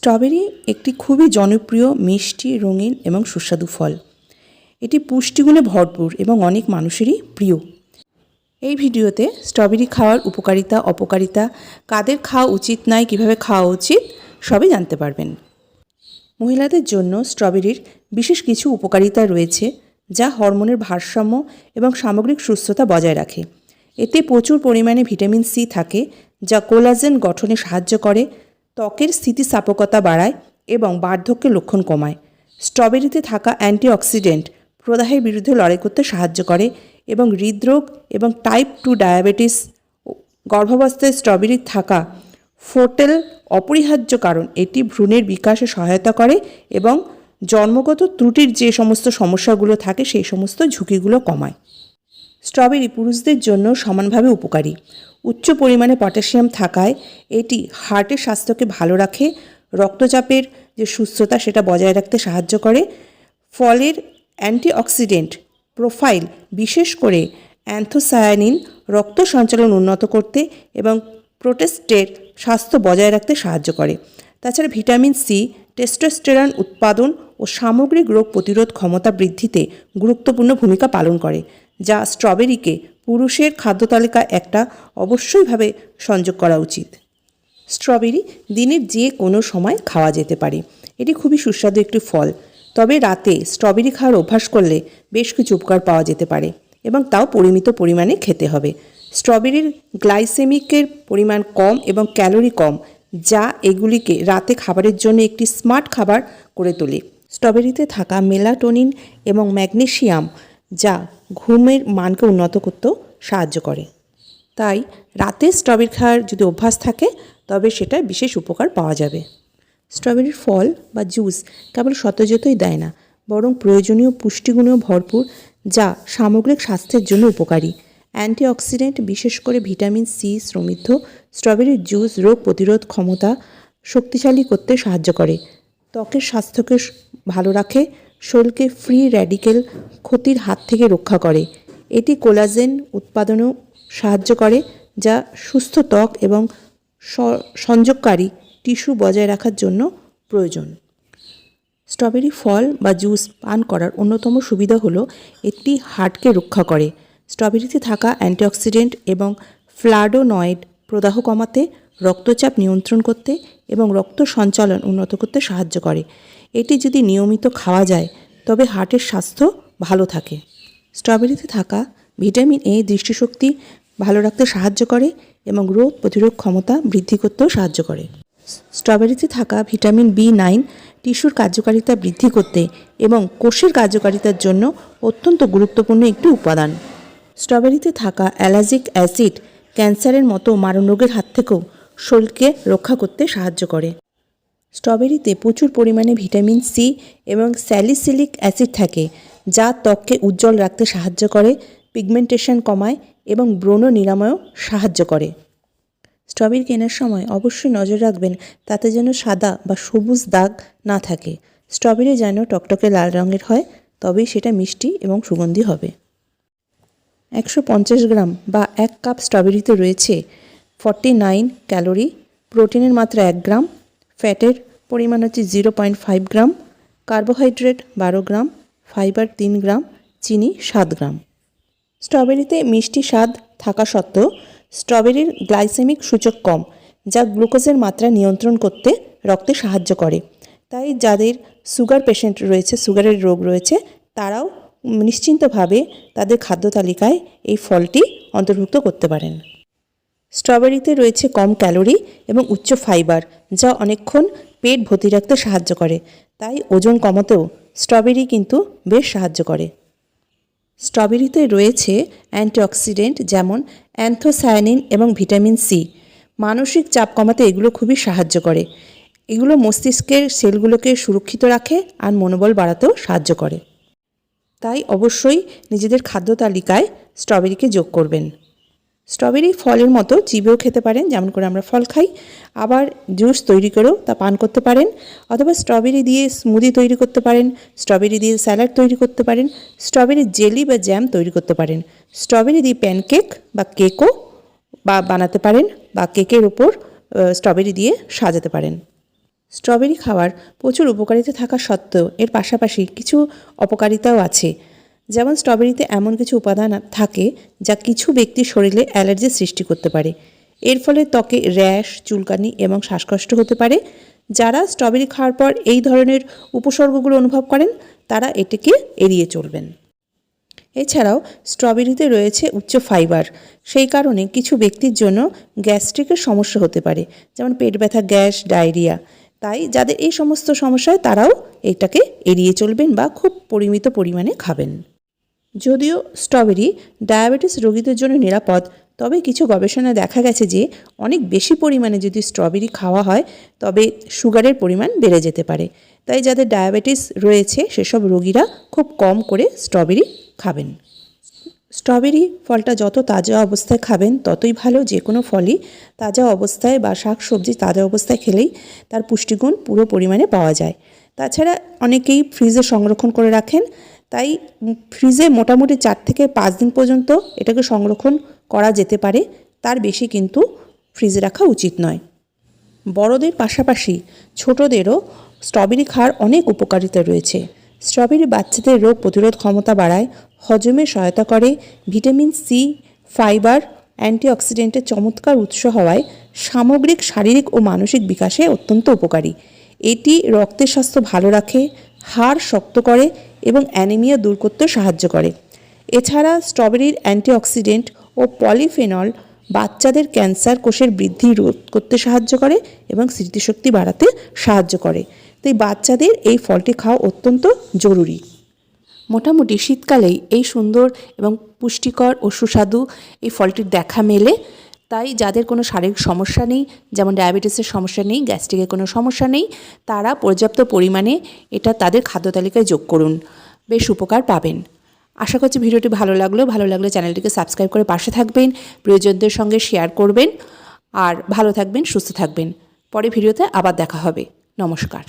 Strawberry একটি খুবই জনপ্রিয় মিষ্টি রঙিন এবং সুস্বাদু ফল। এটি পুষ্টিগুণে ভরপুর এবং অনেক মানুষেরই প্রিয়। এই ভিডিওতে স্ট্রবেরি খাওয়ার উপকারিতা অপকারিতা, কাদের খাওয়া উচিত নয়, কীভাবে খাওয়া উচিত সবই জানতে পারবেন। মহিলাদের জন্য স্ট্রবেরির বিশেষ কিছু উপকারিতা রয়েছে যা হরমোনের ভারসাম্য এবং সামগ্রিক সুস্থতা বজায় রাখে। এতে প্রচুর পরিমাণে ভিটামিন সি থাকে যা কোলাজেন গঠনে সাহায্য করে, ত্বকের স্থিতিস্থাপকতা বাড়ায় এবং বার্ধক্যের লক্ষণ কমায়। স্ট্রবেরিতে থাকা অ্যান্টিঅক্সিডেন্ট প্রদাহের বিরুদ্ধে লড়াই করতে সাহায্য করে এবং হৃদরোগ এবং টাইপ 2 ডায়াবেটিস, গর্ভাবস্থায় স্ট্রবেরি থাকা ফোটেল অপরিহার্য কারণ এটি ভ্রূণের বিকাশে সহায়তা করে এবং জন্মগত ত্রুটির যে সমস্ত সমস্যাগুলো থাকে সেই সমস্ত ঝুঁকিগুলো কমায়। স্ট্রবেরি পুরুষদের জন্য সমানভাবে উপকারী। উচ্চ পরিমাণে পটাশিয়াম থাকায় এটি হার্টের স্বাস্থ্যকে ভালো রাখে, রক্তচাপের যে সুস্থতা সেটা বজায় রাখতে সাহায্য করে। ফলের অ্যান্টিঅক্সিডেন্ট প্রোফাইল বিশেষ করে অ্যান্থোসায়ানিন রক্ত সঞ্চালন উন্নত করতে এবং প্রোস্টেটের স্বাস্থ্য বজায় রাখতে সাহায্য করে। তাছাড়া ভিটামিন সি টেস্টোস্টেরন উৎপাদন ও সামগ্রিক রোগ প্রতিরোধ ক্ষমতা বৃদ্ধিতে গুরুত্বপূর্ণ ভূমিকা পালন করে, যা স্ট্রবেরিকে পুরুষের খাদ্য তালিকায় একটা অবশ্যইভাবে সংযোগ করা উচিত। স্ট্রবেরি দিনের যে কোনো সময় খাওয়া যেতে পারে। এটি খুবই সুস্বাদু একটি ফল, তবে রাতে স্ট্রবেরি খাওয়ার অভ্যাস করলে বেশ কিছু উপকার পাওয়া যেতে পারে এবং তাও পরিমিত পরিমাণে খেতে হবে। স্ট্রবেরির গ্লাইসেমিকের পরিমাণ কম এবং ক্যালোরি কম, যা এগুলিকে রাতে খাবারের জন্য একটি স্মার্ট খাবার করে তোলে। স্ট্রবেরিতে থাকা মেলাটোনিন এবং ম্যাগনেসিয়াম যা ঘুমের মানকে উন্নত করতেও সাহায্য করে। তাই রাতে স্ট্রবেরি খাওয়ার যদি অভ্যাস থাকে তবে সেটা বিশেষ উপকার পাওয়া যাবে। স্ট্রবেরির ফল বা জুস কেবল সতেজতাই দেয় না, বরং প্রয়োজনীয় পুষ্টিগুণেও ভরপুর যা সামগ্রিক স্বাস্থ্যের জন্য উপকারী। অ্যান্টিঅক্সিডেন্ট বিশেষ করে ভিটামিন সি সমৃদ্ধ স্ট্রবেরির জুস রোগ প্রতিরোধ ক্ষমতা শক্তিশালী করতে সাহায্য করে, ত্বকের স্বাস্থ্যকে ভালো রাখে, শরীরকে ফ্রি র্যাডিক্যাল ক্ষতির হাত থেকে রক্ষা করে। এটি কোলাজেন উৎপাদনেও সাহায্য করে যা সুস্থ ত্বক এবং সংযোগকারী টিস্যু বজায় রাখার জন্য প্রয়োজন। স্ট্রবেরি ফল বা জুস পান করার অন্যতম সুবিধা হলো এটি হার্টকে রক্ষা করে। স্ট্রবেরিতে থাকা অ্যান্টিঅক্সিডেন্ট এবং ফ্লাভোনয়েড প্রদাহ কমাতে, রক্তচাপ নিয়ন্ত্রণ করতে এবং রক্ত সঞ্চালন উন্নত করতে সাহায্য করে। এটি যদি নিয়মিত খাওয়া যায় তবে হার্টের স্বাস্থ্য ভালো থাকে। স্ট্রবেরিতে থাকা ভিটামিন এ দৃষ্টিশক্তি ভালো রাখতে সাহায্য করে এবং রোগ প্রতিরোধ ক্ষমতা বৃদ্ধি করতেও সাহায্য করে। স্ট্রবেরিতে থাকা ভিটামিন বি9 টিস্যুর কার্যকারিতা বৃদ্ধি করতে এবং কোষের কার্যকারিতার জন্য অত্যন্ত গুরুত্বপূর্ণ একটি উপাদান। স্ট্রবেরিতে থাকা অ্যালাজিক অ্যাসিড ক্যান্সারের মতো মারণ রোগের হাত থেকেও শরীরকে রক্ষা করতে সাহায্য করে। স্ট্রবেরিতে প্রচুর পরিমাণে ভিটামিন সি এবং স্যালিসিলিক অ্যাসিড থাকে যা ত্বককে উজ্জ্বল রাখতে সাহায্য করে, পিগমেন্টেশন কমায় এবং ব্রণ নিরাময়েও সাহায্য করে। স্ট্রবেরি কেনার সময় অবশ্যই নজর রাখবেন তাতে যেন সাদা বা সবুজ দাগ না থাকে। স্ট্রবেরি যেন টকটকে লাল রঙের হয়, তবেই সেটা মিষ্টি এবং সুগন্ধি হবে। 150 গ্রাম বা 1 কাপ স্ট্রবেরিতে রয়েছে 49 ক্যালোরি, প্রোটিনের মাত্রা 1 গ্রাম, ফ্যাটের পরিমাণ হচ্ছে 0.5 গ্রাম, কার্বোহাইড্রেট 12 গ্রাম, ফাইবার 3 গ্রাম, চিনি 7 গ্রাম। স্ট্রবেরিতে মিষ্টি স্বাদ থাকা সত্ত্বেও স্ট্রবেরির গ্লাইসেমিক সূচক কম, যা গ্লুকোজের মাত্রা নিয়ন্ত্রণ করতে রক্তে সাহায্য করে। তাই যাদের সুগার পেশেন্ট রয়েছে, সুগারের রোগ রয়েছে, তারাও নিশ্চিন্তভাবে তাদের খাদ্য তালিকায় এই ফলটি অন্তর্ভুক্ত করতে পারেন। স্ট্রবেরিতে রয়েছে কম ক্যালোরি এবং উচ্চ ফাইবার, যা অনেকক্ষণ পেট ভর্তি রাখতে সাহায্য করে। তাই ওজন কমাতেও স্ট্রবেরি কিন্তু বেশ সাহায্য করে। স্ট্রবেরিতে রয়েছে অ্যান্টিঅক্সিডেন্ট যেমন অ্যান্থোসায়ানিন এবং ভিটামিন সি। মানসিক চাপ কমাতে এগুলো খুবই সাহায্য করে। এগুলো মস্তিষ্কের সেলগুলোকে সুরক্ষিত রাখে আর মনোবল বাড়াতেও সাহায্য করে। তাই অবশ্যই নিজেদের খাদ্য তালিকায় স্ট্রবেরিকে যোগ করবেন। স্ট্রবেরি ফলের মতো চিবেও খেতে পারেন, যেমন করে আমরা ফল খাই, আবার জুস তৈরি করেও তা পান করতে পারেন, অথবা স্ট্রবেরি দিয়ে স্মুদি তৈরি করতে পারেন, স্ট্রবেরি দিয়ে স্যালাড তৈরি করতে পারেন, স্ট্রবেরির জেলি বা জ্যাম তৈরি করতে পারেন, স্ট্রবেরি দিয়ে প্যানকেক বা কেকও বানাতে পারেন বা কেকের ওপর স্ট্রবেরি দিয়ে সাজাতে পারেন। স্ট্রবেরি খাওয়ার প্রচুর উপকারিতা থাকা সত্ত্বেও এর পাশাপাশি কিছু অপকারিতাও আছে। যেমন স্ট্রবেরিতে এমন কিছু উপাদান থাকে যা কিছু ব্যক্তির শরীরে অ্যালার্জি সৃষ্টি করতে পারে। এর ফলে ত্বকে র্যাশ, চুলকানি এবং শ্বাসকষ্ট হতে পারে। যারা স্ট্রবেরি খাওয়ার পর এই ধরনের উপসর্গগুলো অনুভব করেন তারা এটিকে এড়িয়ে চলবেন। এছাড়াও স্ট্রবেরিতে রয়েছে উচ্চ ফাইবার, সেই কারণে কিছু ব্যক্তির জন্য গ্যাস্ট্রিকের সমস্যা হতে পারে, যেমন পেট ব্যথা, গ্যাস, ডায়রিয়া। তাই যাদের এই সমস্ত সমস্যা হয় তারাও এটাকে এড়িয়ে চলবেন বা খুব পরিমিত পরিমাণে খাবেন। যদিও স্ট্রবেরি ডায়াবেটিস রোগীদের জন্য নিরাপদ, তবে কিছু গবেষণায় দেখা গেছে যে অনেক বেশি পরিমাণে যদি স্ট্রবেরি খাওয়া হয় তবে সুগারের পরিমাণ বেড়ে যেতে পারে। তাই যাদের ডায়াবেটিস রয়েছে সেসব রোগীরা খুব কম করে স্ট্রবেরি খাবেন। স্ট্রবেরি ফলটা যত তাজা অবস্থায় খাবেন ততই ভালো। যে কোনো ফলই তাজা অবস্থায় বা শাক সবজি তাজা অবস্থায় খেলেই তার পুষ্টিগুণ পুরো পরিমাণে পাওয়া যায়। তাছাড়া অনেকেই ফ্রিজে সংরক্ষণ করে রাখেন, তাই ফ্রিজে মোটামুটি 4 থেকে 5 দিন পর্যন্ত এটাকে সংরক্ষণ করা যেতে পারে, তার বেশি কিন্তু ফ্রিজে রাখা উচিত নয়। বড়দের পাশাপাশি ছোটদেরও স্ট্রবেরি খাওয়ার অনেক উপকারিতা রয়েছে। স্ট্রবেরি বাচ্চাদের রোগ প্রতিরোধ ক্ষমতা বাড়ায়, হজমে সহায়তা করে, ভিটামিন সি, ফাইবার, অ্যান্টিঅক্সিডেন্টের চমৎকার উৎস হওয়ায় সামগ্রিক শারীরিক ও মানসিক বিকাশে অত্যন্ত উপকারী। এটি রক্তের স্বাস্থ্য ভালো রাখে, হাড় শক্ত করে এবং অ্যানিমিয়া দূর করতে সাহায্য করে। এছাড়া স্ট্রবেরির অ্যান্টিঅক্সিডেন্ট ও পলিফেনল বাচ্চাদের ক্যান্সার কোষের বৃদ্ধি রোধ করতে সাহায্য করে এবং স্মৃতিশক্তি বাড়াতে সাহায্য করে। তাই বাচ্চাদের এই ফলটি খাওয়া অত্যন্ত জরুরি। মোটামুটি শীতকালেই এই সুন্দর এবং পুষ্টিকর ও সুস্বাদু এই ফলটির দেখা মেলে। তাই যাদের কোনো শারীরিক সমস্যা নেই, যেমন ডায়াবেটিসের সমস্যা নেই, গ্যাস্ট্রিকের কোনো সমস্যা নেই, তারা পর্যাপ্ত পরিমাণে এটা তাদের খাদ্য তালিকায় যোগ করুন, বেশ উপকার পাবেন। আশা করছি ভিডিওটি ভালো লাগলে চ্যানেলটিকে সাবস্ক্রাইব করে পাশে থাকবেন, প্রিয়জনদের সঙ্গে শেয়ার করবেন, আর ভালো থাকবেন, সুস্থ থাকবেন। পরে ভিডিওতে আবার দেখা হবে। নমস্কার।